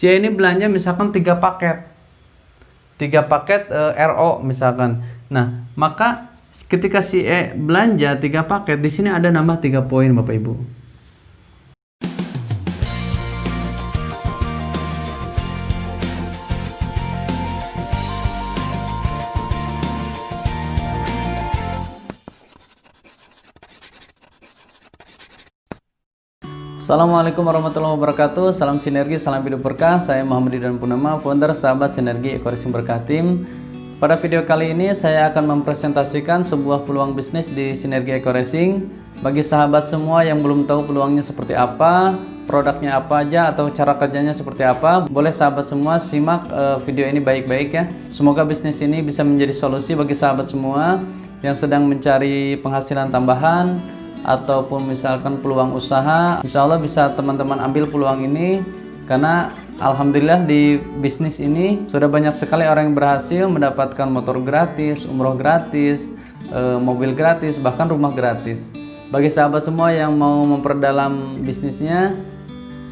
Si E ini belanja misalkan 3 paket RO misalkan. Nah, maka ketika si E belanja 3 paket, di sini ada nambah 3 poin Bapak Ibu. Assalamualaikum warahmatullahi wabarakatuh. Salam sinergi, salam hidup berkah. Saya Muhammad Ridwan Purnama, founder sahabat sinergi Eco-Racing Berkah Team. Pada video kali ini saya akan mempresentasikan sebuah peluang bisnis di sinergi Eco-Racing. Bagi sahabat semua yang belum tahu peluangnya seperti apa, produknya apa aja, atau cara kerjanya seperti apa, boleh sahabat semua simak video ini baik-baik ya. Semoga bisnis ini bisa menjadi solusi bagi sahabat semua yang sedang mencari penghasilan tambahan ataupun misalkan peluang usaha. Insya Allah bisa teman-teman ambil peluang ini, karena alhamdulillah di bisnis ini sudah banyak sekali orang yang berhasil mendapatkan motor gratis, umroh gratis, mobil gratis, bahkan rumah gratis. Bagi sahabat semua yang mau memperdalam bisnisnya,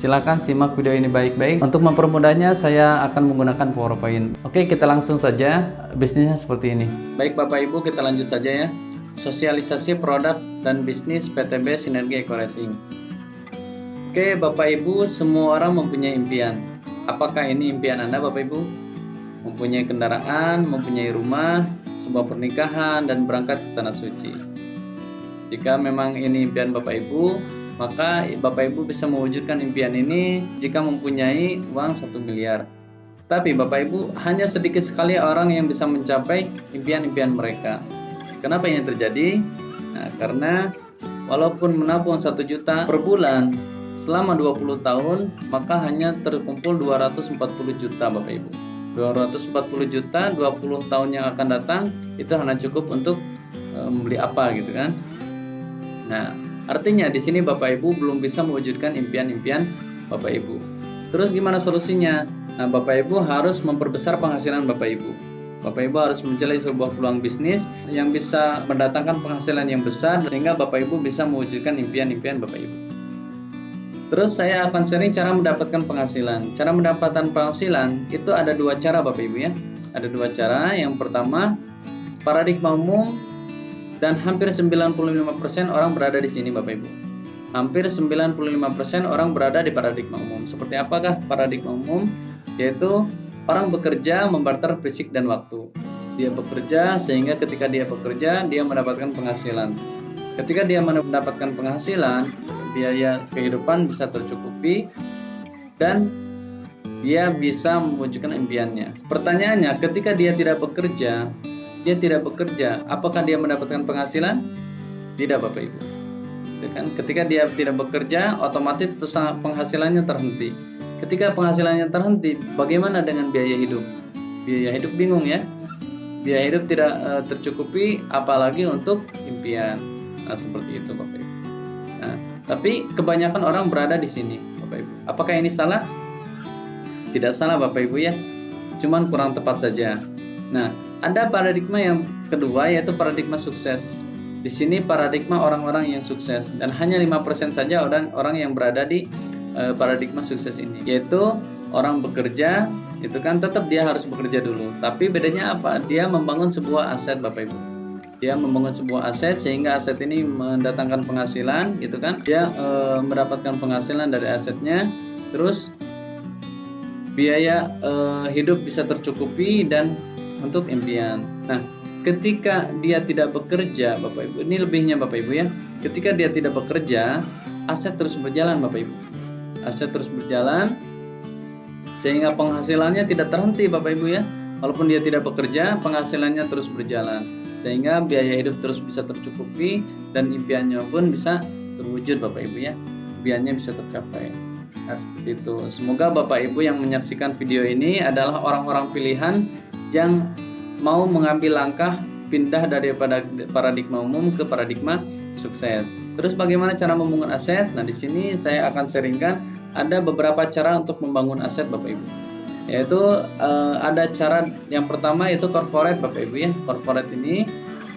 silahkan simak video ini baik-baik. Untuk mempermudahnya saya akan menggunakan PowerPoint. Oke, kita langsung saja. Bisnisnya seperti ini. Baik Bapak Ibu, kita lanjut saja ya. Sosialisasi produk dan bisnis PTB Sinergi Eco-Racing. Oke Bapak Ibu, semua orang mempunyai impian. Apakah ini impian Anda Bapak Ibu? Mempunyai kendaraan, mempunyai rumah, sebuah pernikahan, dan berangkat ke Tanah Suci. Jika memang ini impian Bapak Ibu, maka Bapak Ibu bisa mewujudkan impian ini jika mempunyai uang 1 miliar. Tapi Bapak Ibu, hanya sedikit sekali orang yang bisa mencapai impian-impian mereka. Kenapa ini terjadi? Nah, karena walaupun menabung 1 juta per bulan selama 20 tahun, maka hanya terkumpul 240 juta Bapak Ibu. 240 juta 20 tahun yang akan datang itu hanya cukup untuk membeli apa gitu kan. Nah, artinya di sini Bapak Ibu belum bisa mewujudkan impian-impian Bapak Ibu. Terus gimana solusinya? Nah, Bapak Ibu harus memperbesar penghasilan Bapak Ibu. Bapak Ibu harus mencari sebuah peluang bisnis yang bisa mendatangkan penghasilan yang besar, sehingga Bapak Ibu bisa mewujudkan impian-impian Bapak Ibu. Terus saya akan sharing cara mendapatkan penghasilan. Cara mendapatkan penghasilan itu ada 2 cara Bapak Ibu ya. Ada 2 cara. Yang pertama, paradigma umum, dan hampir 95% orang berada di sini Bapak Ibu. Hampir 95% orang berada di paradigma umum. Seperti apakah paradigma umum? Yaitu orang bekerja membarter fisik dan waktu. Dia bekerja sehingga ketika dia bekerja, dia mendapatkan penghasilan. Ketika dia mendapatkan penghasilan, biaya kehidupan bisa tercukupi dan dia bisa mewujudkan impiannya. Pertanyaannya, ketika dia tidak bekerja, apakah dia mendapatkan penghasilan? Tidak Bapak Ibu. Ketika dia tidak bekerja, otomatis penghasilannya terhenti. Ketika penghasilannya terhenti, bagaimana dengan biaya hidup? Biaya hidup bingung ya. Biaya hidup tidak tercukupi, apalagi untuk impian. Nah, seperti itu Bapak Ibu. Nah, tapi kebanyakan orang berada di sini Bapak Ibu. Apakah ini salah? Tidak salah Bapak Ibu ya. Cuman kurang tepat saja. Nah, ada paradigma yang kedua, yaitu paradigma sukses. Di sini paradigma orang-orang yang sukses, dan hanya 5% saja orang yang berada di paradigma sukses ini, yaitu orang bekerja, itu kan tetap dia harus bekerja dulu, tapi bedanya apa? Dia membangun sebuah aset Bapak Ibu. Dia membangun sebuah aset sehingga aset ini mendatangkan penghasilan, gitu kan? Dia mendapatkan penghasilan dari asetnya, terus biaya hidup bisa tercukupi dan untuk impian. Nah, ketika dia tidak bekerja Bapak Ibu, ini lebihnya Bapak Ibu ya. Ketika dia tidak bekerja, aset terus berjalan Bapak Ibu. Aset terus berjalan sehingga penghasilannya tidak terhenti Bapak Ibu ya. Walaupun dia tidak bekerja, penghasilannya terus berjalan sehingga biaya hidup terus bisa tercukupi dan impiannya pun bisa terwujud Bapak Ibu ya. Impiannya bisa tercapai. Nah, seperti itu. Semoga Bapak Ibu yang menyaksikan video ini adalah orang-orang pilihan yang mau mengambil langkah pindah daripada paradigma umum ke paradigma sukses. Terus bagaimana cara membangun aset? Nah, di sini saya akan sharingkan ada beberapa cara untuk membangun aset Bapak Ibu. Yaitu ada cara yang pertama, yaitu corporate Bapak Ibu ya. Corporate ini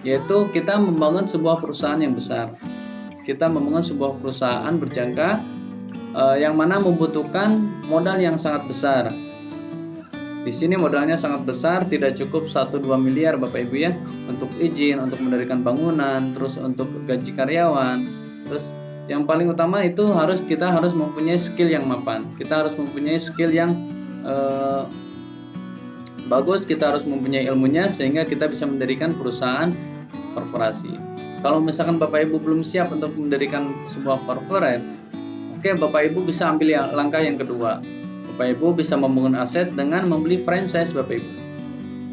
yaitu kita membangun sebuah perusahaan yang besar. Kita membangun sebuah perusahaan berjangka yang mana membutuhkan modal yang sangat besar. Di sini modalnya sangat besar, tidak cukup 1-2 miliar Bapak Ibu ya, untuk izin, untuk mendirikan bangunan, terus untuk gaji karyawan. Terus yang paling utama itu kita harus mempunyai skill yang mapan. Kita harus mempunyai skill yang bagus, kita harus mempunyai ilmunya sehingga kita bisa mendirikan perusahaan korporasi. Kalau misalkan Bapak Ibu belum siap untuk mendirikan sebuah corporate, oke, Bapak Ibu bisa ambil langkah yang kedua. Bapak Ibu bisa membangun aset dengan membeli franchise Bapak Ibu.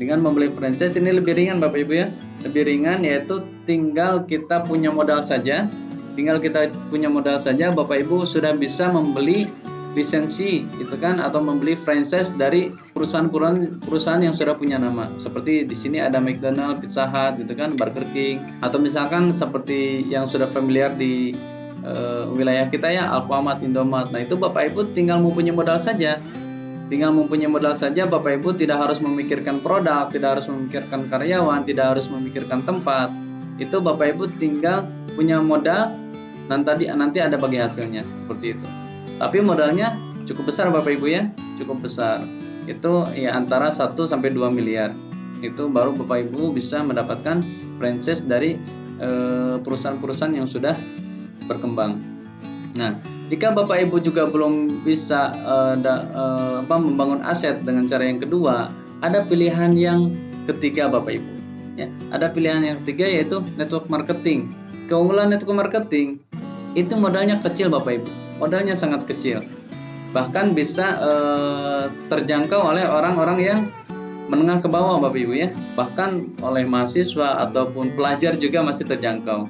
Dengan membeli franchise ini lebih ringan Bapak Ibu ya. Lebih ringan, yaitu tinggal kita punya modal saja. Bapak Ibu sudah bisa membeli lisensi gitu kan, atau membeli franchise dari perusahaan yang sudah punya nama. Seperti di sini ada McDonald, Pizza Hut gitu kan, Burger King, atau misalkan seperti yang sudah familiar di wilayah kita ya, Alfamart, Indomart. Nah itu Bapak Ibu tinggal mempunyai modal saja. Bapak Ibu tidak harus memikirkan produk, tidak harus memikirkan karyawan, tidak harus memikirkan tempat. Itu Bapak Ibu tinggal punya modal, nanti ada bagi hasilnya, seperti itu. Tapi modalnya cukup besar Bapak Ibu ya, cukup besar. Itu ya antara 1-2 miliar. Itu baru Bapak Ibu bisa mendapatkan franchise dari perusahaan-perusahaan yang sudah berkembang. Nah, jika Bapak Ibu juga belum bisa membangun aset dengan cara yang kedua, ada pilihan yang ketiga Bapak Ibu. Ya, ada pilihan yang ketiga yaitu network marketing. Keunggulan network marketing itu modalnya kecil Bapak Ibu, modalnya sangat kecil. Bahkan bisa terjangkau oleh orang-orang yang menengah ke bawah Bapak Ibu ya. Bahkan oleh mahasiswa ataupun pelajar juga masih terjangkau.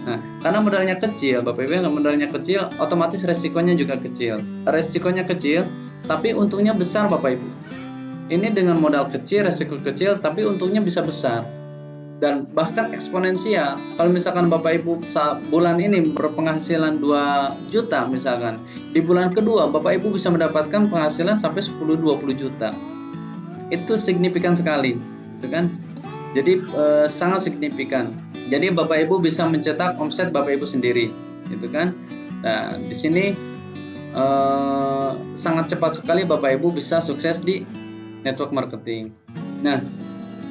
Nah, karena modalnya kecil, Bapak Ibu, modalnya kecil, otomatis resikonya juga kecil. Resikonya kecil, tapi untungnya besar Bapak Ibu. Ini dengan modal kecil, resiko kecil, tapi untungnya bisa besar. Dan bahkan eksponensial. Kalau misalkan Bapak Ibu bulan ini berpenghasilan 2 juta misalkan, di bulan kedua Bapak Ibu bisa mendapatkan penghasilan sampai 10-20 juta. Itu signifikan sekali, gitu kan? Jadi sangat signifikan. Jadi Bapak Ibu bisa mencetak omset Bapak Ibu sendiri, gitu kan? Nah, di sini sangat cepat sekali Bapak Ibu bisa sukses di network marketing. Nah,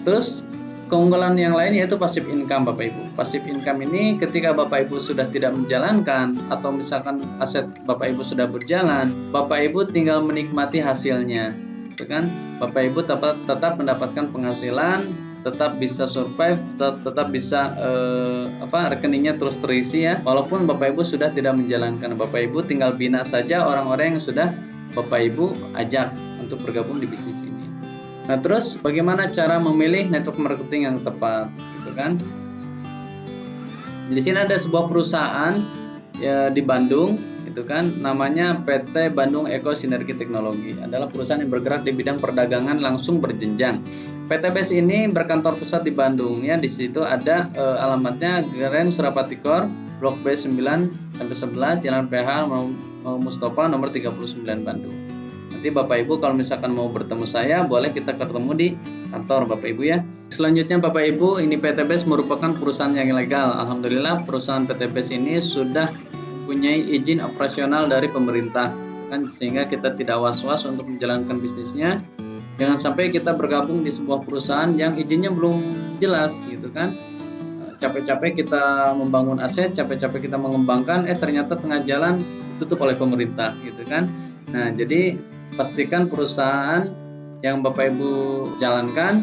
terus keunggulan yang lain yaitu passive income Bapak Ibu. Passive income ini ketika Bapak Ibu sudah tidak menjalankan atau misalkan aset Bapak Ibu sudah berjalan, Bapak Ibu tinggal menikmati hasilnya, gitu kan? Bapak Ibu tetap mendapatkan penghasilan, tetap bisa survive, tetap bisa rekeningnya terus terisi ya. Walaupun Bapak Ibu sudah tidak menjalankan, Bapak Ibu tinggal bina saja orang-orang yang sudah Bapak Ibu ajak untuk bergabung di bisnis ini. Nah, terus bagaimana cara memilih network marketing yang tepat, gitu kan? Di sini ada sebuah perusahaan ya di Bandung, gitu kan? Namanya PT Bandung Eko Sinergi Teknologi. Adalah perusahaan yang bergerak di bidang perdagangan langsung berjenjang. PTBS ini berkantor pusat di Bandung ya. Di situ ada alamatnya Gereng Surapati Kor, Blok B 9-11, Jalan PH Mustafa nomor 39 Bandung. Nanti Bapak Ibu kalau misalkan mau bertemu saya, boleh kita ketemu di kantor Bapak Ibu ya. Selanjutnya Bapak Ibu, ini PTBS merupakan perusahaan yang legal. Alhamdulillah perusahaan PTBS ini sudah mempunyai izin operasional dari pemerintah, kan, sehingga kita tidak was-was untuk menjalankan bisnisnya. Jangan sampai kita bergabung di sebuah perusahaan yang izinnya belum jelas, gitu kan. Capek-capek kita membangun aset, capek-capek kita mengembangkan, ternyata tengah jalan ditutup oleh pemerintah, gitu kan. Nah, jadi pastikan perusahaan yang Bapak Ibu jalankan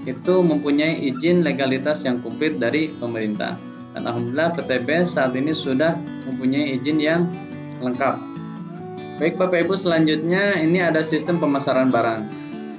itu mempunyai izin legalitas yang komplit dari pemerintah. Dan alhamdulillah PTBS saat ini sudah mempunyai izin yang lengkap. Baik Bapak Ibu, selanjutnya ini ada sistem pemasaran barang.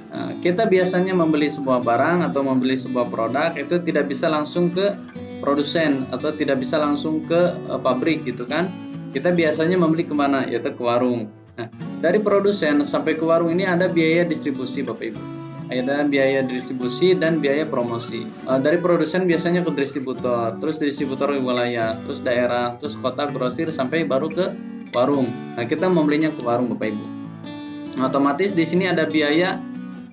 Nah, kita biasanya membeli sebuah barang atau membeli sebuah produk itu tidak bisa langsung ke produsen atau tidak bisa langsung ke pabrik, gitu kan. Kita biasanya membeli kemana? Yaitu ke warung. Nah, dari produsen sampai ke warung ini ada biaya distribusi Bapak Ibu. Ada biaya distribusi dan biaya promosi. Dari produsen biasanya ke distributor, terus distributor ke wilayah, terus daerah, terus kota, grosir, sampai baru ke warung. Nah, kita membelinya ke warung Bapak Ibu. Otomatis di sini ada biaya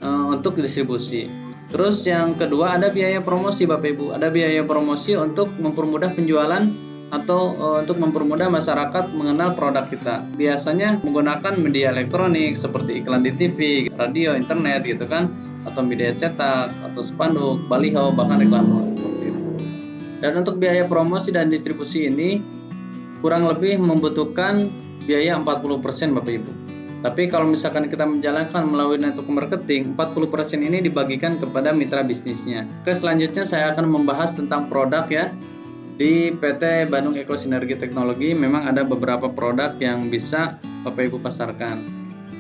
untuk distribusi. Terus yang kedua ada biaya promosi Bapak Ibu. Ada biaya promosi untuk mempermudah penjualan atau untuk mempermudah masyarakat mengenal produk kita. Biasanya menggunakan media elektronik seperti iklan di TV, radio, internet gitu kan, atau media cetak, atau spanduk, baliho, bahkan reklame seperti itu. Dan untuk biaya promosi dan distribusi ini kurang lebih membutuhkan biaya 40% Bapak Ibu. Tapi kalau misalkan kita menjalankan melalui network marketing, 40% ini dibagikan kepada mitra bisnisnya. Oke, selanjutnya saya akan membahas tentang produk ya. Di PT Bandung Eko Sinergi Teknologi memang ada beberapa produk yang bisa Bapak Ibu pasarkan.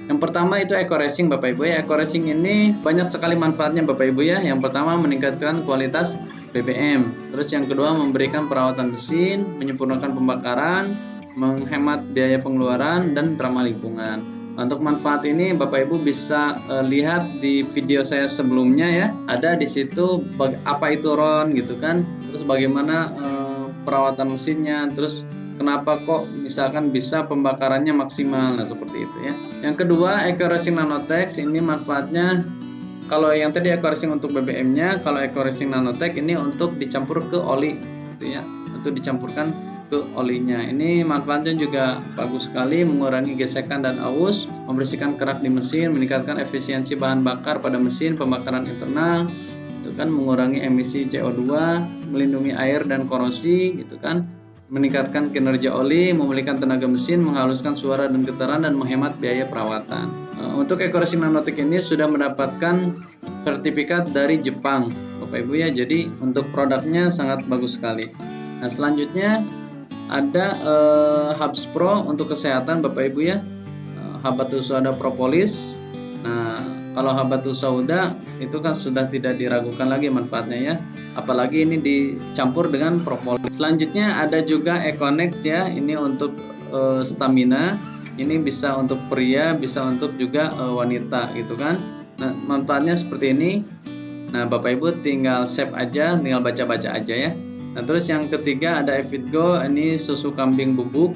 Yang pertama itu Eco Racing Bapak Ibu ya. Eco Racing ini banyak sekali manfaatnya Bapak Ibu ya. Yang pertama meningkatkan kualitas BBM. Terus yang kedua memberikan perawatan mesin, menyempurnakan pembakaran, menghemat biaya pengeluaran, dan ramah lingkungan. Untuk manfaat ini Bapak Ibu bisa lihat di video saya sebelumnya ya. Ada di situ apa itu RON gitu kan. Terus bagaimana perawatan mesinnya, terus kenapa kok misalkan bisa pembakarannya maksimal. Nah, seperti itu ya. Yang kedua, Eco Racing Nanotech ini manfaatnya, kalau yang tadi Eco Racing untuk BBM-nya, kalau Eco Racing Nanotech ini untuk dicampur ke oli gitu ya. Untuk dicampurkan ke olinya. Ini manfaatnya juga bagus sekali, mengurangi gesekan dan aus, membersihkan kerak di mesin, meningkatkan efisiensi bahan bakar pada mesin, pembakaran internal, itu kan, mengurangi emisi CO2, melindungi air dan korosi, gitu kan, meningkatkan kinerja oli, memulihkan tenaga mesin, menghaluskan suara dan getaran, dan menghemat biaya perawatan. Untuk Eco Racing Nanotech ini sudah mendapatkan sertifikat dari Jepang, Bapak Ibu ya. Jadi untuk produknya sangat bagus sekali. Nah, selanjutnya ada Hubs Pro untuk kesehatan Bapak Ibu ya. Habatus Sauda Propolis. Nah, kalau Habatus Sauda itu kan sudah tidak diragukan lagi manfaatnya ya. Apalagi ini dicampur dengan propolis. Selanjutnya ada juga Econex ya. Ini untuk stamina. Ini bisa untuk pria, bisa untuk juga wanita gitu kan. Nah, manfaatnya seperti ini. Nah, Bapak Ibu tinggal save aja, tinggal baca-baca aja ya. Nah, terus yang ketiga ada Evitgo, ini susu kambing bubuk.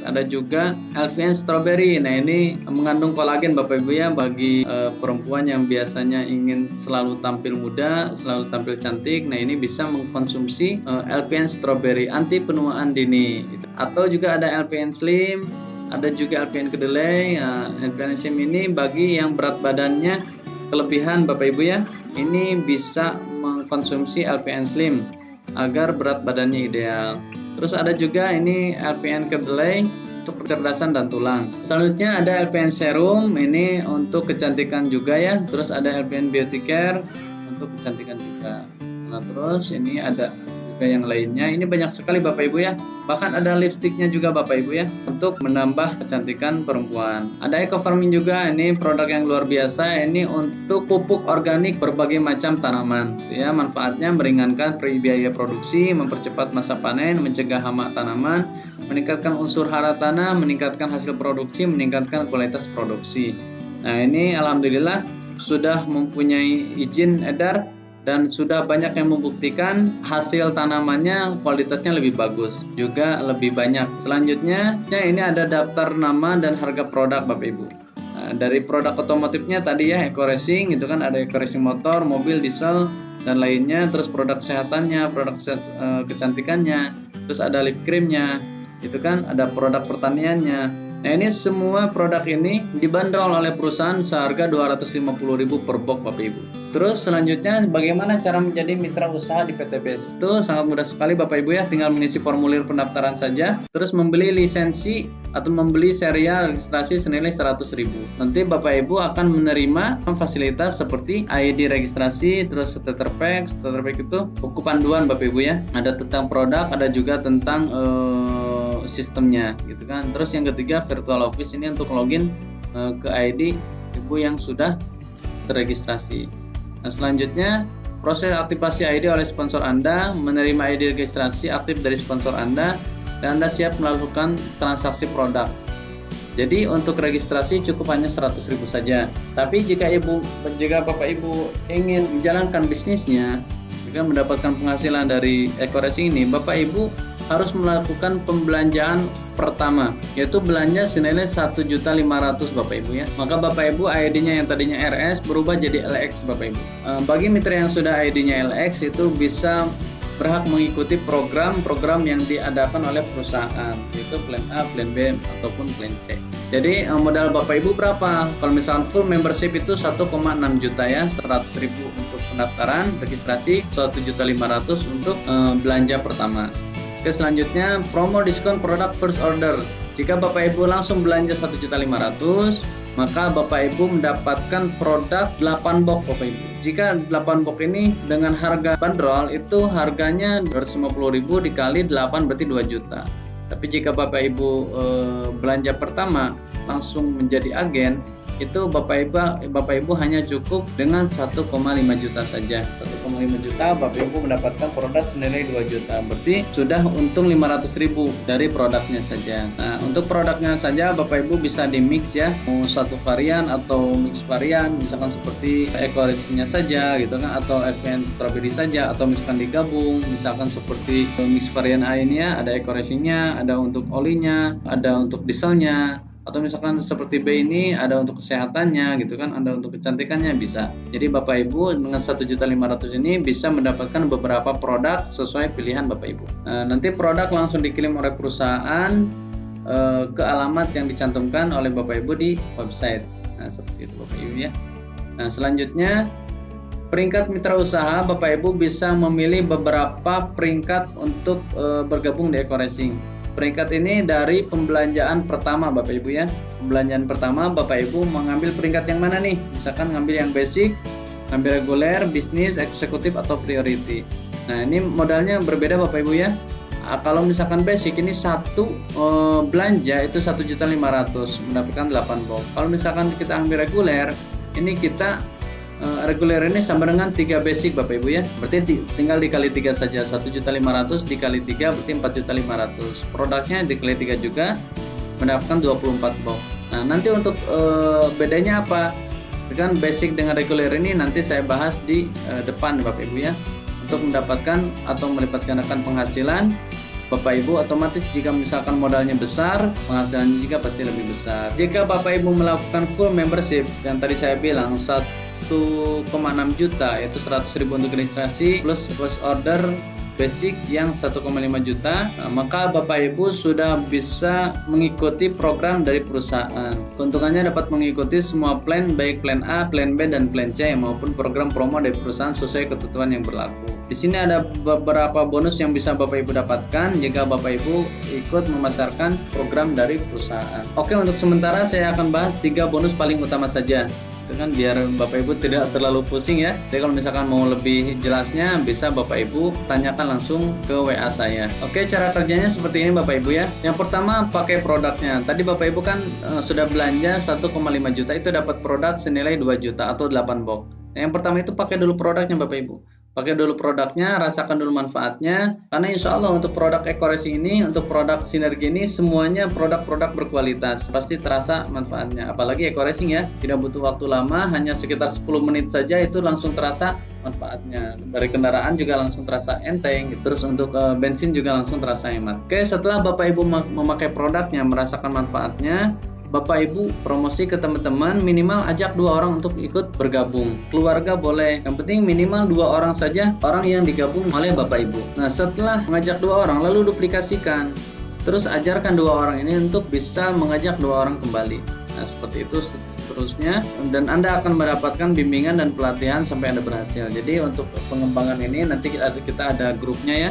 Ada juga LVN Strawberry. Nah, ini mengandung kolagen Bapak Ibu ya, bagi perempuan yang biasanya ingin selalu tampil muda, selalu tampil cantik. Nah, ini bisa mengkonsumsi LVN Strawberry, anti penuaan dini. Atau juga ada LVN Slim, ada juga LVN Kedelai. Nah, LVN Slim ini bagi yang berat badannya kelebihan Bapak Ibu ya. Ini bisa mengkonsumsi LVN Slim agar berat badannya ideal. Terus ada juga ini LVN Kedelai untuk kecerdasan dan tulang. Selanjutnya ada LVN Serum, ini untuk kecantikan juga ya. Terus ada LVN Beauty Care untuk kecantikan juga. Nah, terus ini ada juga yang lainnya. Ini banyak sekali Bapak Ibu ya. Bahkan ada lipstiknya juga Bapak Ibu ya, untuk menambah kecantikan perempuan. Ada Eco Farming juga, ini produk yang luar biasa. Ini untuk pupuk organik berbagai macam tanaman. Ya, manfaatnya meringankan biaya produksi, mempercepat masa panen, mencegah hama tanaman, meningkatkan unsur hara tanah, meningkatkan hasil produksi, meningkatkan kualitas produksi. Nah, ini alhamdulillah sudah mempunyai izin edar dan sudah banyak yang membuktikan hasil tanamannya kualitasnya lebih bagus, juga lebih banyak. Selanjutnya, ini ada daftar nama dan harga produk Bapak Ibu. Nah, dari produk otomotifnya tadi ya, Eco Racing, itu kan ada Eco Racing motor, mobil, diesel, dan lainnya. Terus produk kesehatannya, produk kecantikannya, terus ada lip creamnya, itu kan ada produk pertaniannya. Nah, ini semua produk ini dibanderol oleh perusahaan seharga 250.000 per box Bapak Ibu. Terus selanjutnya bagaimana cara menjadi mitra usaha di PTBS? Itu sangat mudah sekali Bapak Ibu ya, tinggal mengisi formulir pendaftaran saja, terus membeli lisensi atau membeli serial registrasi senilai 100.000. Nanti Bapak Ibu akan menerima fasilitas seperti ID registrasi, terus starter pack itu buku panduan Bapak Ibu ya. Ada tentang produk, ada juga tentang sistemnya gitu kan. Terus yang ketiga virtual office, ini untuk login ke ID Ibu yang sudah terregistrasi. Nah, selanjutnya proses aktivasi ID oleh sponsor Anda, menerima ID registrasi aktif dari sponsor Anda, dan Anda siap melakukan transaksi produk. Jadi untuk registrasi cukup hanya 100.000 saja. Tapi jika Bapak Ibu ingin menjalankan bisnisnya, jika mendapatkan penghasilan dari Eco Racing ini, Bapak Ibu harus melakukan pembelanjaan pertama, yaitu belanja senilai 1.500.000 Bapak Ibu ya. Maka Bapak Ibu ID-nya yang tadinya RS berubah jadi LX Bapak Ibu. Bagi mitra yang sudah ID-nya LX itu bisa berhak mengikuti program-program yang diadakan oleh perusahaan, yaitu plan A, plan B, ataupun plan C. Jadi modal Bapak Ibu berapa? Kalau misalkan full membership itu 1,6 juta ya, 100.000 untuk pendaftaran, registrasi, 1.500.000 untuk belanja pertama. Oke, selanjutnya promo diskon produk first order. Jika Bapak Ibu langsung belanja 1.500.000, maka Bapak Ibu mendapatkan produk 8 box Bapak Ibu. Jika 8 box ini dengan harga bandrol itu harganya 250.000 dikali 8 berarti 2 juta. Tapi jika Bapak Ibu belanja pertama langsung menjadi agen, itu Bapak Ibu hanya cukup dengan 1,5 juta saja. 1,5 juta Bapak Ibu mendapatkan produk senilai 2 juta. Berarti sudah untung 500.000 dari produknya saja. Nah, untuk produknya saja Bapak Ibu bisa di mix ya, mau satu varian atau mix varian, misalkan seperti ekoresinya saja gitu kan, atau event strawberry saja, atau misalkan digabung, misalkan seperti mix varian A ini ya, ada ekoresinya, ada untuk olinya, ada untuk dieselnya, atau misalkan seperti B ini ada untuk kesehatannya gitu kan, ada untuk kecantikannya bisa. Jadi Bapak Ibu dengan 1.500.000 ini bisa mendapatkan beberapa produk sesuai pilihan Bapak Ibu. Nanti produk langsung dikirim oleh perusahaan ke alamat yang dicantumkan oleh Bapak Ibu di website. Nah, seperti itu Bapak Ibu ya. Nah, selanjutnya peringkat mitra usaha, Bapak Ibu bisa memilih beberapa peringkat untuk bergabung di Ekoracing. Peringkat ini dari pembelanjaan pertama Bapak Ibu ya. Pembelanjaan pertama Bapak Ibu mengambil peringkat yang mana nih? Misalkan ngambil yang basic, ngambil reguler, bisnis, eksekutif, atau priority. Nah, ini modalnya berbeda Bapak Ibu ya. Kalau misalkan basic ini satu belanja itu 1.500.000 mendapatkan 8 box. Kalau misalkan kita ambil reguler, ini kita reguler ini sama dengan 3 basic Bapak Ibu ya. Berarti tinggal dikali 3 saja, 1.500.000 dikali 3 berarti 4.500.000. Produknya dikali 3 juga mendapatkan 24 box. Nah, nanti untuk bedanya apa dengan basic dengan reguler ini nanti saya bahas di depan Bapak Ibu ya. Untuk mendapatkan atau melipat gandakan penghasilan Bapak Ibu, otomatis jika misalkan modalnya besar, penghasilannya juga pasti lebih besar. Jika Bapak Ibu melakukan full membership yang tadi saya bilang 1,6 juta, yaitu 100.000 untuk registrasi plus first order basic yang 1,5 juta, maka Bapak Ibu sudah bisa mengikuti program dari perusahaan. Keuntungannya dapat mengikuti semua plan, baik plan A, plan B, dan plan C maupun program promo dari perusahaan sesuai ketentuan yang berlaku. Di sini ada beberapa bonus yang bisa Bapak Ibu dapatkan jika Bapak Ibu ikut memasarkan program dari perusahaan. Oke, untuk sementara saya akan bahas 3 bonus paling utama saja. Itu kan biar Bapak Ibu tidak terlalu pusing ya. Jadi kalau misalkan mau lebih jelasnya bisa Bapak Ibu tanyakan langsung ke WA saya. Oke, cara kerjanya seperti ini Bapak Ibu ya. Yang pertama pakai produknya. Tadi Bapak Ibu kan sudah belanja 1,5 juta, itu dapat produk senilai 2 juta atau 8 box. Nah, yang pertama itu pakai dulu produknya Bapak Ibu. Pakai dulu produknya, rasakan dulu manfaatnya. Karena insya Allah untuk produk Ekoracing ini, untuk produk Sinergi ini semuanya produk-produk berkualitas. Pasti terasa manfaatnya. Apalagi Ekoracing ya, tidak butuh waktu lama, hanya sekitar 10 menit saja itu langsung terasa manfaatnya. Dari kendaraan juga langsung terasa enteng. Terus untuk bensin juga langsung terasa hemat. Oke, setelah Bapak Ibu memakai produknya, merasakan manfaatnya, Bapak Ibu promosi ke teman-teman, minimal ajak 2 orang untuk ikut bergabung. Keluarga boleh, yang penting minimal 2 orang saja orang yang digabung oleh Bapak Ibu. Nah, setelah mengajak 2 orang lalu duplikasikan, terus ajarkan 2 orang ini untuk bisa mengajak 2 orang kembali. Nah, seperti itu seterusnya, dan Anda akan mendapatkan bimbingan dan pelatihan sampai Anda berhasil. Jadi untuk pengembangan ini nanti kita ada grupnya ya.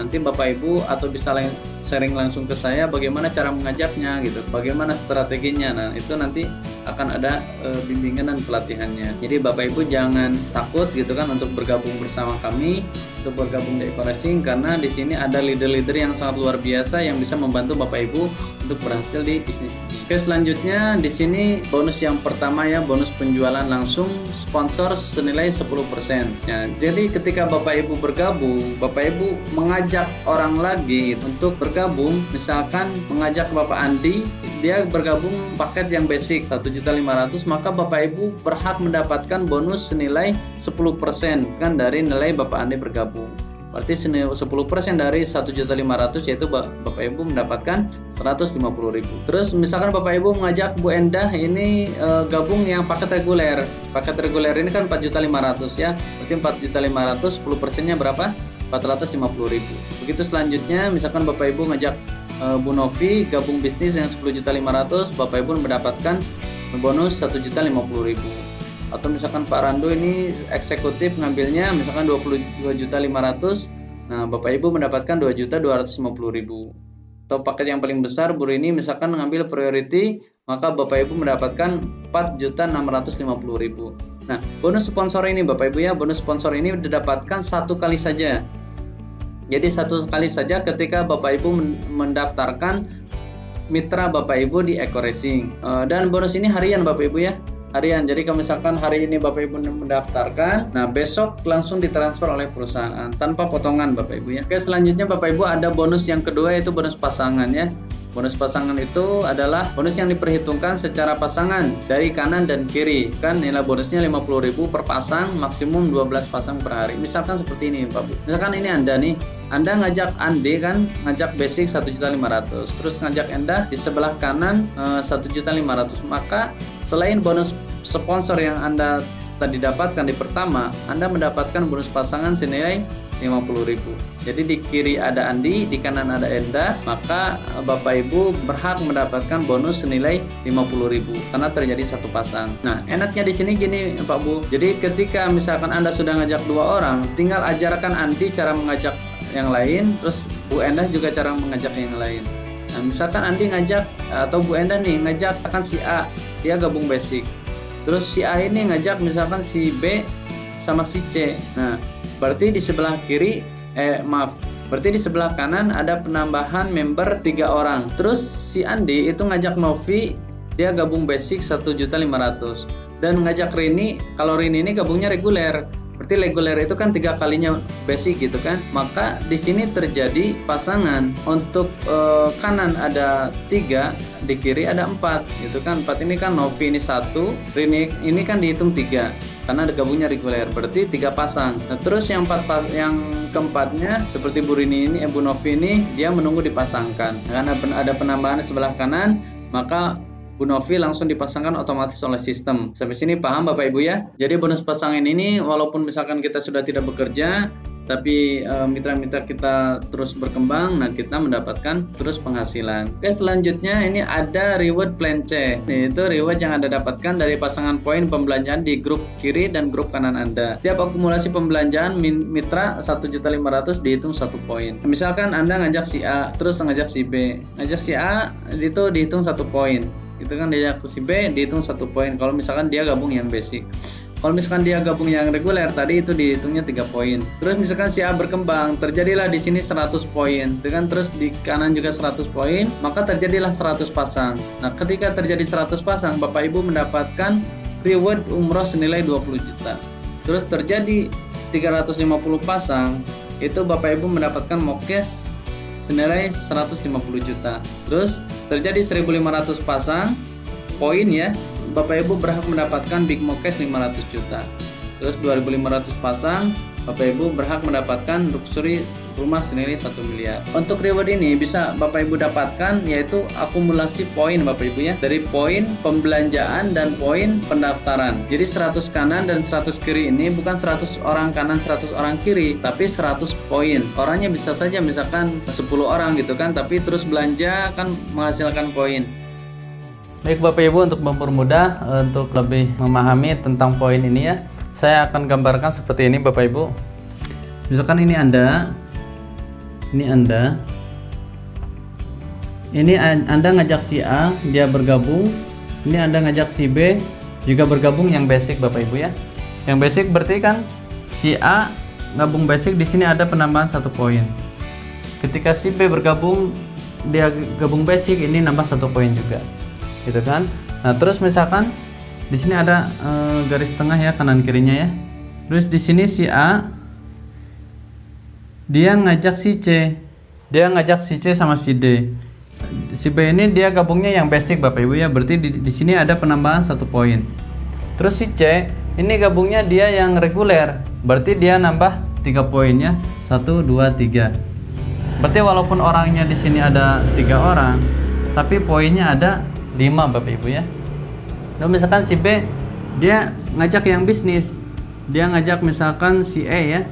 Nanti Bapak Ibu atau bisa sharing langsung ke saya bagaimana cara mengajaknya gitu, bagaimana strateginya. Nah, itu nanti akan ada bimbingan dan pelatihannya. Jadi Bapak Ibu jangan takut gitu kan untuk bergabung bersama kami, untuk bergabung di Ekoracing, karena di sini ada leader-leader yang sangat luar biasa yang bisa membantu Bapak Ibu untuk berhasil di bisnis ini. Oke, selanjutnya di sini bonus yang pertama ya, bonus penjualan langsung sponsor senilai 10%. Ya, jadi ketika Bapak Ibu bergabung, Bapak Ibu mengajak orang lagi untuk bergabung, misalkan mengajak Bapak Andi, dia bergabung paket yang basic 1.500.000, maka Bapak Ibu berhak mendapatkan bonus senilai 10% kan dari nilai Bapak Andi bergabung. Berarti 10% dari 1.500.000, yaitu Bapak Ibu mendapatkan 150.000. Terus misalkan Bapak Ibu mengajak Bu Endah ini gabung yang paket reguler. Paket reguler ini kan 4.500.000 ya. Berarti 4.500.000 10%-nya berapa? 450.000. Begitu selanjutnya, misalkan Bapak Ibu ngajak Bu Novi gabung bisnis yang 10.500.000, Bapak Ibu mendapatkan bonus 1.050.000. Atau misalkan Pak Rando ini eksekutif ngambilnya misalkan 22.500.000, nah Bapak Ibu mendapatkan 2.250.000. Atau paket yang paling besar Bu Rini misalkan ngambil priority, maka Bapak Ibu mendapatkan 4.650.000. Nah, bonus sponsor ini Bapak Ibu ya, bonus sponsor ini didapatkan satu kali saja. Jadi satu kali saja ketika Bapak Ibu mendaftarkan mitra Bapak Ibu di Eko Racing. Dan bonus ini harian Bapak Ibu ya, harian. Jadi kalau misalkan hari ini Bapak Ibu mendaftarkan, nah besok langsung ditransfer oleh perusahaan tanpa potongan Bapak Ibu ya. Oke, selanjutnya Bapak Ibu ada bonus yang kedua, yaitu bonus pasangan ya. Bonus pasangan itu adalah bonus yang diperhitungkan secara pasangan dari kanan dan kiri. Kan nilai bonusnya 50.000 per pasang, maksimum 12 pasang per hari. Misalkan seperti ini Pak Bu. Misalkan ini Anda nih, Anda ngajak Ande kan, ngajak basic 1.500.000. Terus ngajak Anda di sebelah kanan 1.500.000. Maka selain bonus sponsor yang Anda tadi dapatkan di pertama, Anda mendapatkan bonus pasangan senilai 50.000. Jadi di kiri ada Andi, di kanan ada Enda, maka Bapak Ibu berhak mendapatkan bonus senilai 50.000 karena terjadi satu pasang. Nah, enaknya di sini gini Pak Bu. Jadi ketika misalkan Anda sudah ngajak dua orang, tinggal ajarkan Andi cara mengajak yang lain, terus Bu Endah juga cara mengajak yang lain. Nah, misalkan Andi ngajak atau Bu Endah nih ngajak akan si A, dia gabung basic. Terus si A ini ngajak misalkan si B sama si C. Nah, berarti di sebelah kiri berarti di sebelah kanan ada penambahan member 3 orang. Terus si Andi itu ngajak Novi, dia gabung basic 1.500.000. Dan ngajak Rini, kalau Rini ini gabungnya reguler. Berarti reguler itu kan 3 kalinya basic gitu kan. Maka di sini terjadi pasangan. Untuk kanan ada 3, di kiri ada 4 gitu kan. 4 ini kan Novi ini 1, Rini ini kan dihitung 3 karena ada gabungnya reguler, berarti 3 pasang. Nah, terus yang keempatnya seperti Bu Rini ini, Bu Novi ini dia menunggu dipasangkan. Karena ada penambahan di sebelah kanan, maka Bu Novi langsung dipasangkan otomatis oleh sistem. Sampai sini paham Bapak Ibu ya? Jadi bonus pasangan ini walaupun misalkan kita sudah tidak bekerja, tapi mitra-mitra kita terus berkembang, nah kita mendapatkan terus penghasilan. Oke, selanjutnya ini ada reward plan C. Itu reward yang Anda dapatkan dari pasangan poin pembelanjaan di grup kiri dan grup kanan Anda. Tiap akumulasi pembelanjaan mitra 1.500.000 dihitung 1 poin. Misalkan Anda ngajak si A, terus ngajak si B. Ngajak si A itu dihitung 1 poin. Itu kan dia ke si B dihitung 1 poin kalau misalkan dia gabung yang basic. Kalau misalkan dia gabung yang reguler tadi itu dihitungnya 3 poin. Terus misalkan si A berkembang, terjadilah di sini 100 poin. Dengan terus di kanan juga 100 poin, maka terjadilah 100 pasang. Nah, ketika terjadi 100 pasang, Bapak Ibu mendapatkan reward umroh senilai 20 juta. Terus terjadi 350 pasang, itu Bapak Ibu mendapatkan mokes senilai 150 juta. Terus terjadi 1.500 pasang poin ya, Bapak Ibu berhak mendapatkan Big Mokes 500 juta. Terus 2.500 pasang, Bapak Ibu berhak mendapatkan luxury rumah senilai 1 miliar. Untuk reward ini bisa Bapak Ibu dapatkan yaitu akumulasi poin Bapak Ibu ya, dari poin pembelanjaan dan poin pendaftaran. Jadi 100 kanan dan 100 kiri ini bukan 100 orang kanan 100 orang kiri, tapi 100 poin. Orangnya bisa saja misalkan 10 orang gitu kan, tapi terus belanja kan menghasilkan poin. Baik Bapak Ibu, untuk mempermudah untuk lebih memahami tentang poin ini ya, saya akan gambarkan seperti ini Bapak Ibu. Misalkan ini Anda, ini Anda ngajak si A, dia bergabung. Ini Anda ngajak si B, juga bergabung yang basic Bapak Ibu ya. Yang basic berarti kan si A gabung basic, di sini ada penambahan 1 poin. Ketika si B bergabung, dia gabung basic, ini nambah 1 poin juga. Gitu kan. Nah, terus misalkan di sini ada garis tengah ya, kanan kirinya ya. Terus di sini si A dia ngajak si C. Dia ngajak si C sama si D. Si B ini dia gabungnya yang basic Bapak Ibu ya. Berarti di sini ada penambahan 1 poin. Terus si C ini gabungnya dia yang reguler. Berarti dia nambah 3 poinnya. 1 2 3. Berarti walaupun orangnya di sini ada 3 orang, tapi poinnya ada 5 Bapak Ibu ya. Lalu misalkan si B dia ngajak yang bisnis, dia ngajak misalkan si E ya,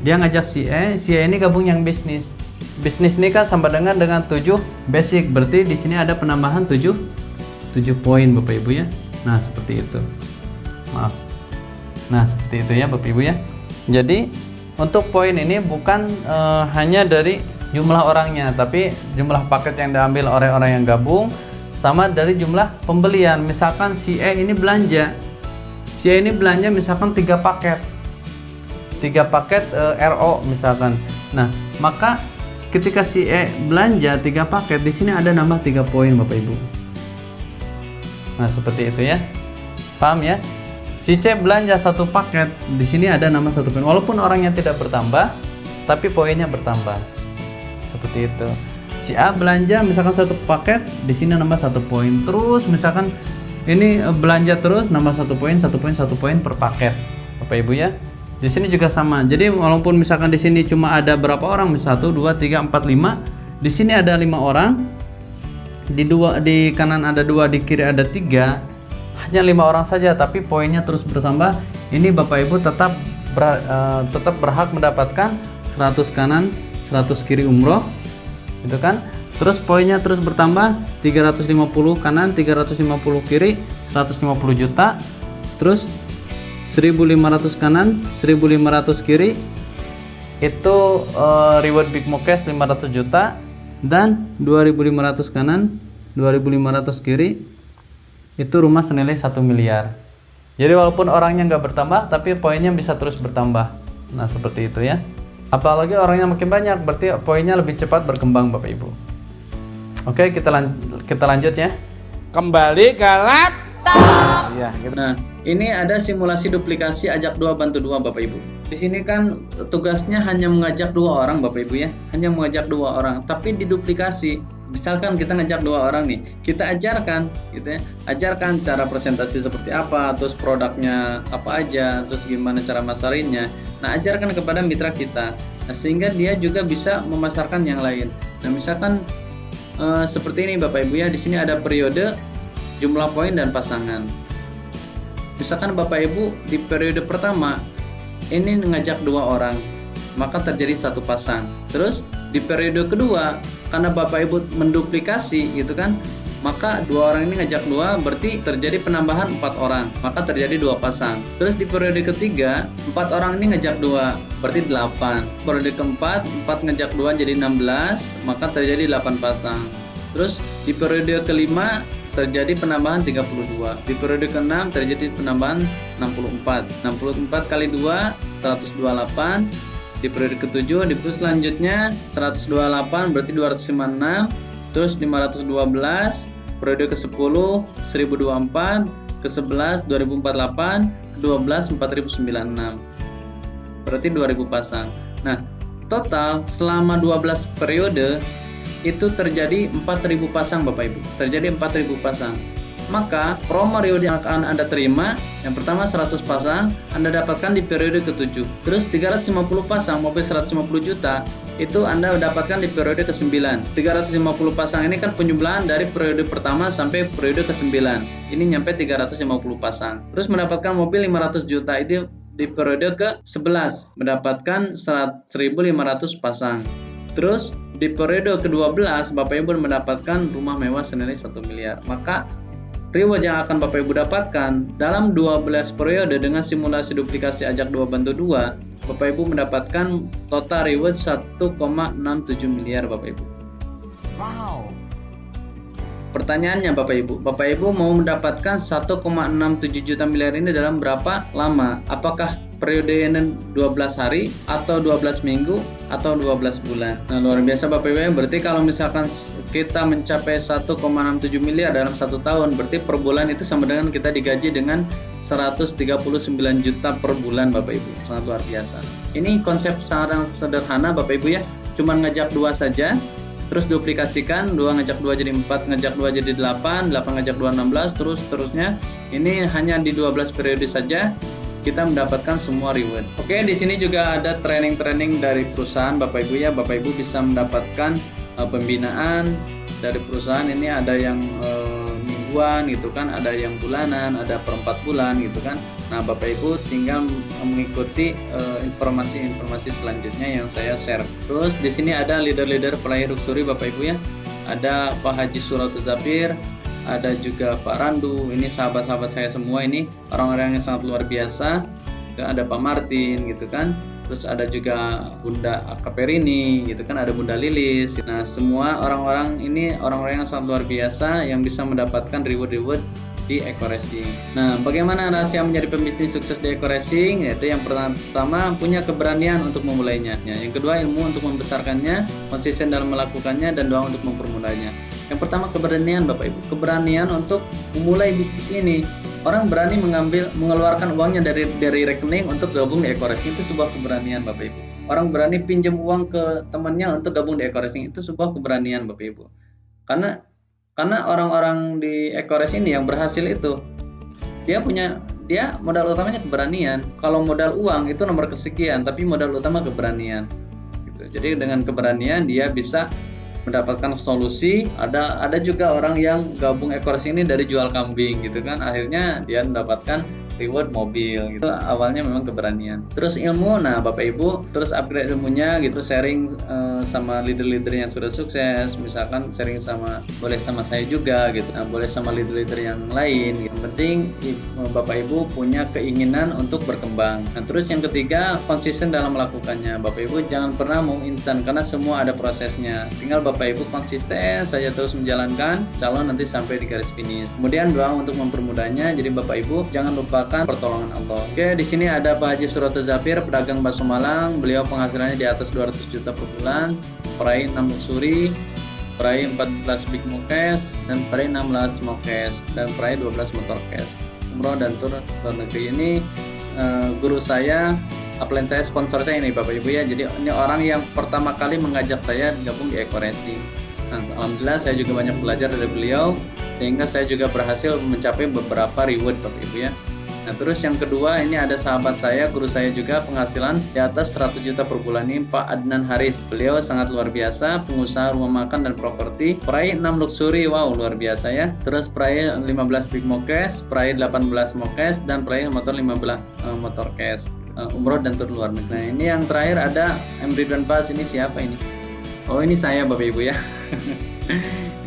Dia ngajak si E ini gabung yang bisnis. Bisnis ini kan sama dengan 7 basic, berarti di sini ada penambahan 7 poin Bapak Ibu ya. Nah, seperti itu. Maaf. Nah, seperti itu ya Bapak Ibu ya. Jadi, untuk poin ini bukan hanya dari jumlah orangnya, tapi jumlah paket yang diambil oleh orang yang gabung sama dari jumlah pembelian. Misalkan si E ini belanja. Si E ini belanja misalkan 3 paket. 3 paket RO misalkan. Nah, maka ketika si E belanja 3 paket, di sini ada nambah 3 poin Bapak Ibu. Nah, seperti itu ya. Paham ya? Si C belanja 1 paket, di sini ada nambah 1 poin. Walaupun orangnya tidak bertambah, tapi poinnya bertambah. Seperti itu. Si A belanja misalkan 1 paket, di sini nambah 1 poin. Terus misalkan ini belanja terus nambah 1 poin, 1 poin, 1 poin per paket. Bapak Ibu ya. Di sini juga sama. Jadi walaupun misalkan di sini cuma ada berapa orang, 1 2 3 4 5, di sini ada 5 orang. Di kanan ada 2, di kiri ada 3. Hanya 5 orang saja, tapi poinnya terus bertambah. Ini Bapak Ibu tetap berhak mendapatkan 100 kanan, 100 kiri umroh. Gitu kan? Terus poinnya terus bertambah, 350 kanan, 350 kiri, 150 juta. Terus 1.500 kanan, 1.500 kiri, itu reward Big Mo Cash 500 juta, dan 2.500 kanan, 2.500 kiri, itu rumah senilai 1 miliar. Jadi walaupun orangnya nggak bertambah, tapi poinnya bisa terus bertambah. Nah, seperti itu ya. Apalagi orangnya makin banyak, berarti poinnya lebih cepat berkembang Bapak Ibu. Oke, kita lanjut ya. Kembali ke laptop. Iya, gitu. Nah, ini ada simulasi duplikasi ajak 2 bantu 2 Bapak Ibu. Di sini kan tugasnya hanya mengajak 2 orang Bapak Ibu ya. Hanya mengajak 2 orang, tapi diduplikasi. Misalkan kita ngajak 2 orang nih, kita ajarkan gitu ya. Ajarkan cara presentasi seperti apa, terus produknya apa aja, terus gimana cara masarinnya. Nah, ajarkan kepada mitra kita. Nah, sehingga dia juga bisa memasarkan yang lain. Nah, misalkan seperti ini Bapak Ibu ya. Di sini ada periode, jumlah poin dan pasangan. Misalkan Bapak Ibu di periode pertama ini ngajak 2 orang, maka terjadi 1 pasang. Terus di periode kedua, karena Bapak Ibu menduplikasi gitu kan, maka 2 orang ini ngajak 2, berarti terjadi penambahan 4 orang, maka terjadi 2 pasang. Terus di periode ketiga, 4 orang ini ngajak 2, berarti 8. Periode keempat, 4 ngajak 2 jadi 16, maka terjadi 8 pasang. Terus di periode kelima terjadi penambahan 32. Di periode ke-6 terjadi penambahan 64. 64 kali 2 128. Di periode ke-7 di terus selanjutnya 128 berarti 256. Terus 512. Periode ke-10 1024, ke-11 2048, ke-12 4096. Berarti 2000 pasang. Nah, total selama 12 periode itu terjadi 4000 pasang Bapak Ibu. Terjadi 4000 pasang. Maka promo reward yang akan Anda terima, yang pertama 100 pasang Anda dapatkan di periode ke-7. Terus 350 pasang mobil 150 juta itu Anda dapatkan di periode ke-9. 350 pasang ini kan penjumlahan dari periode pertama sampai periode ke-9. Ini nyampe 350 pasang. Terus mendapatkan mobil 500 juta itu di periode ke-11 mendapatkan 1.500 pasang. Terus di periode ke-12 Bapak Ibu mendapatkan rumah mewah senilai 1 miliar. Maka reward yang akan Bapak Ibu dapatkan dalam 12 periode dengan simulasi duplikasi ajak 2 bantu 2, Bapak Ibu mendapatkan total reward 1,67 miliar Bapak Ibu. Wow. Pertanyaannya Bapak Ibu mau mendapatkan 1,67 juta miliar ini dalam berapa lama? Apakah periode ini 12 hari atau 12 minggu atau 12 bulan? Nah, luar biasa Bapak Ibu. Berarti kalau misalkan kita mencapai 1,67 miliar dalam 1 tahun, berarti per bulan itu sama dengan kita digaji dengan 139 juta per bulan Bapak Ibu. Sangat luar biasa. Ini konsep sangat sederhana Bapak Ibu ya. Cuman ngajak 2 saja. Terus duplikasikan, 2 ngajak 2 jadi 4, ngajak 2 jadi 8, 8 ngajak 2 16, terus seterusnya. Ini hanya di 12 periode saja kita mendapatkan semua reward. Oke, di sini juga ada training-training dari perusahaan Bapak Ibu ya. Bapak Ibu bisa mendapatkan pembinaan dari perusahaan. Ini ada yang minggu mingguan gitu kan, ada yang bulanan, ada per 4 bulan gitu kan. Nah, Bapak Ibu tinggal mengikuti informasi-informasi selanjutnya yang saya share. Terus di sini ada leader-leader pelayan luxury Bapak Ibu ya. Ada Pak Haji Suratul Zafir, ada juga Pak Randu. Ini sahabat-sahabat saya semua, ini orang-orang yang sangat luar biasa. Ada Pak Martin gitu kan. Terus ada juga Bunda Akaperini gitu kan, ada Bunda Lilis. Nah, semua orang-orang ini orang-orang yang sangat luar biasa yang bisa mendapatkan reward-reward di Eco Racing. Nah, bagaimana rahasia menjadi pembisnis sukses di Eco Racing? Yaitu yang pertama, punya keberanian untuk memulainya. Yang kedua, ilmu untuk membesarkannya, konsisten dalam melakukannya, dan doa untuk mempermudahnya. Yang pertama, keberanian Bapak Ibu. Keberanian untuk memulai bisnis ini. Orang berani mengeluarkan uangnya dari rekening untuk gabung di Eco Racing, itu sebuah keberanian Bapak Ibu. Orang berani pinjam uang ke temannya untuk gabung di Eco Racing, itu sebuah keberanian Bapak Ibu. Karena orang-orang di Eco Racing ini yang berhasil itu dia modal utamanya keberanian. Kalau modal uang itu nomor kesekian, tapi modal utama keberanian. Gitu. Jadi dengan keberanian dia bisa mendapatkan solusi. Ada juga orang yang gabung Eco Racing ini dari jual kambing gitu kan, akhirnya dia mendapatkan reward mobil gitu. Awalnya memang keberanian. Terus ilmu, nah Bapak Ibu terus upgrade ilmunya gitu, sharing sama leader-leader yang sudah sukses, misalkan sharing boleh sama saya juga gitu, nah, boleh sama leader-leader yang lain gitu. Yang penting Bapak Ibu punya keinginan untuk berkembang. Nah, terus yang ketiga, konsisten dalam melakukannya. Bapak Ibu jangan pernah mau instan, karena semua ada prosesnya. Tinggal Bapak Ibu konsisten saja terus menjalankan, insya Allah nanti sampai di garis finish. Kemudian doa untuk mempermudahnya. Jadi Bapak Ibu jangan lupa pertolongan Allah. Oke, di sini ada Pak Haji Suratul Zafir, pedagang bakso Malang. Beliau penghasilannya di atas 200 juta per bulan, peraih 6 luxury, peraih 14 big cash, dan peraih 16 small cash, dan peraih 12 motor cash. Umroh dan tur luar negeri ini guru saya, upline saya, sponsor saya ini Bapak Ibu ya. Jadi ini orang yang pertama kali mengajak saya gabung di Eco Racing. Nah, alhamdulillah saya juga banyak belajar dari beliau, sehingga saya juga berhasil mencapai beberapa reward Bapak Ibu ya. Nah, terus yang kedua, ini ada sahabat saya, guru saya juga, penghasilan di atas 100 juta per bulan ini, Pak Adnan Haris. Beliau sangat luar biasa, pengusaha rumah makan dan properti, peraih 6 luxury, wow luar biasa ya. Terus peraih 15 big cash, peraih 18 cash, dan peraih motor 15 motor cash. Umroh dan tur luar negeri. Nah, ini yang terakhir ada M. Ridwan Pas. Ini siapa ini? Oh, ini saya Bapak Ibu ya.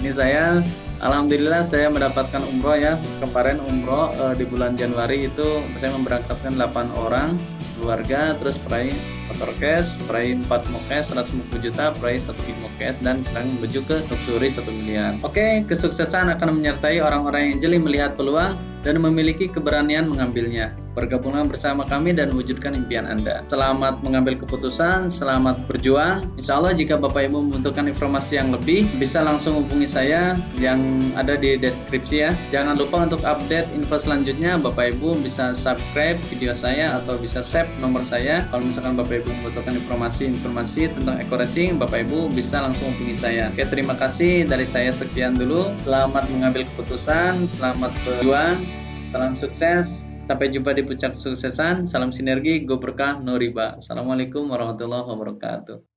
Ini saya. Alhamdulillah saya mendapatkan umroh ya. Kemarin umroh di bulan Januari itu saya memberangkatkan 8 orang keluarga, terus peraih motor cash, peraih 4 cash 150 juta, peraih 1 big cash, dan sedang menuju ke luxury 1 miliar. Oke, kesuksesan akan menyertai orang-orang yang jeli melihat peluang dan memiliki keberanian mengambilnya. Bergabunglah bersama kami dan wujudkan impian Anda. Selamat mengambil keputusan, selamat berjuang. Insya Allah jika Bapak Ibu membutuhkan informasi yang lebih, bisa langsung hubungi saya yang ada di deskripsi ya. Jangan lupa untuk update info selanjutnya, Bapak Ibu bisa subscribe video saya atau bisa save nomor saya. Kalau misalkan Bapak Ibu membutuhkan informasi tentang Eco Racing, Bapak Ibu bisa langsung hubungi saya. Oke, terima kasih dari saya, sekian dulu. Selamat mengambil keputusan, selamat berjuang, salam sukses. Sampai jumpa di puncak kesuksesan. Salam sinergi, go berkah, no riba. Assalamualaikum warahmatullahi wabarakatuh.